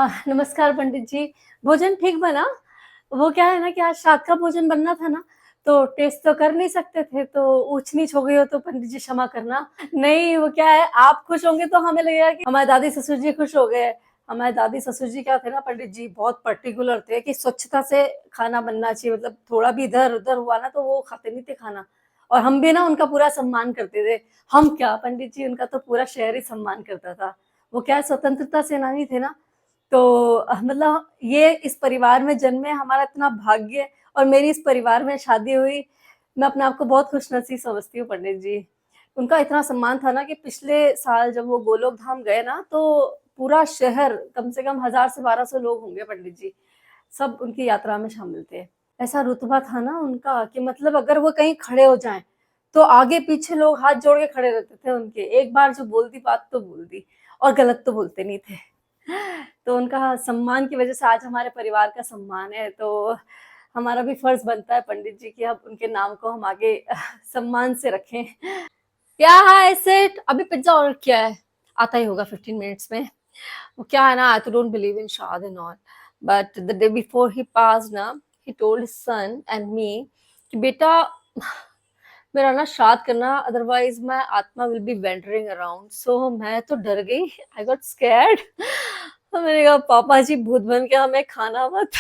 नमस्कार पंडित जी। भोजन ठीक बना? वो क्या है ना कि आज शाद का भोजन बनना था ना, तो टेस्ट तो कर नहीं सकते थे, तो ऊँच-नीच हो गई हो तो पंडित जी क्षमा करना। नहीं, वो क्या है, आप खुश होंगे तो हमें लगेगा कि हमारे दादी-ससुर जी खुश हो गए। हमारे दादी-ससुर जी क्या थे ना पंडित जी, बहुत पर्टिकुलर थे कि स्वच्छता से खाना बनना चाहिए, मतलब थोड़ा भी इधर-उधर हुआ ना तो वो खाते नहीं थे खाना। और हम भी ना उनका पूरा सम्मान करते थे। हम क्या पंडित जी, उनका तो पूरा शहर ही सम्मान करता था। वो क्या है, स्वतंत्रता सेनानी थे ना, तो मतलब ये इस परिवार में जन्मे, हमारा इतना भाग्य, और मेरी इस परिवार में शादी हुई। मैं अपने आप को बहुत खुशनसीब समझती हूँ पंडित जी। उनका इतना सम्मान था ना कि पिछले साल जब वो गोलोक धाम गए ना, तो पूरा शहर, कम से कम 1000 से 1200 लोग होंगे पंडित जी, सब उनकी यात्रा में शामिल थे। ऐसा रुतबा था ना उनका कि मतलब अगर वो कहीं खड़े हो जाएँ, तो आगे-पीछे लोग हाथ जोड़ के खड़े रहते थे उनके। एक बार जो बोल दी बात तो बोल दी, और गलत तो बोलते नहीं थे। तो उनका सम्मान की वजह से आज हमारे परिवार का सम्मान है, तो हमारा भी फर्ज़ बनता है पंडित जी कि अब उनके नाम को हम आगे सम्मान से रखें। क्या है सेठ? अभी पिज़्ज़ा ऑर्डर किया है, आता ही होगा 15 मिनट्स में। वो क्या है ना, I don't believe in Shad and all, but the day before he passed ना, he told his son and me कि बेटा मेरा ना श्राद्ध करना, अदरवाइज माय आत्मा विल बी वेंडरिंग अराउंड। सो मैं तो डर गई, आई गॉट स्कैर्ड। तो मैंने कहा पापा जी भूत बन के हमें खाना मत।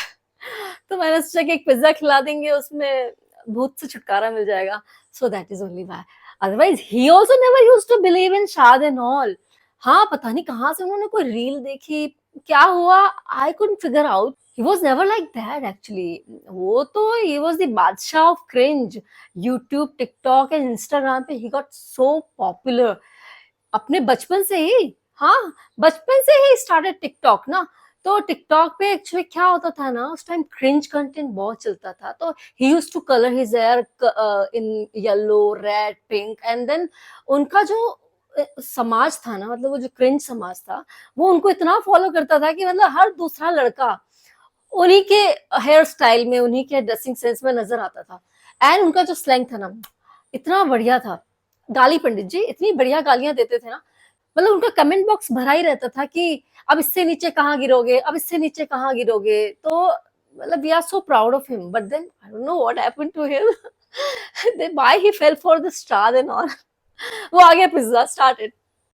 तो मैंने सोचा कि एक पिज्जा खिला देंगे, उसमें भूत से छुटकारा मिल जाएगा। So that is only why, otherwise he also never used to believe in शाद एंड ऑल। हाँ, पता नहीं कहाँ से उन्होंने कोई रील देखी, क्या हुआ, I couldn't figure out. He was never like that actually. वो तो ही वाज द बादशाह of cringe. YouTube, TikTok and Instagram पे ही गॉट सो पॉपुलर अपने बचपन से ही। हाँ, बचपन से ही स्टार्टेड टिकटॉक ना। तो टिकटॉक पे एक्चुअली क्या होता था ना, उस टाइम क्रिंज कंटेंट बहुत चलता था, तो he used to colour his hair in yellow, red, pink, and then उनका जो समाज था ना, मतलब वो जो क्रिंज समाज था, वो उनको इतना फॉलो करता था कि मतलब हर दूसरा लड़का उन्हीं के हेयर स्टाइल में, उन्हीं के ड्रेसिंग सेंस में नजर आता था। एंड उनका जो स्लैंग था ना, इतना बढ़िया था। गाली पंडित जी इतनी बढ़िया गालियां देते थे ना, मतलब उनका कमेंट बॉक्स भरा ही रहता था कि अब इससे नीचे कहाँ गिरोगे, अब इससे नीचे कहाँ गिरोगे। तो मतलब we are so proud of him, but then I don't know what happened to him, then why he fell for the star and all. वो आ गया पिज्जा स्टार्टेड।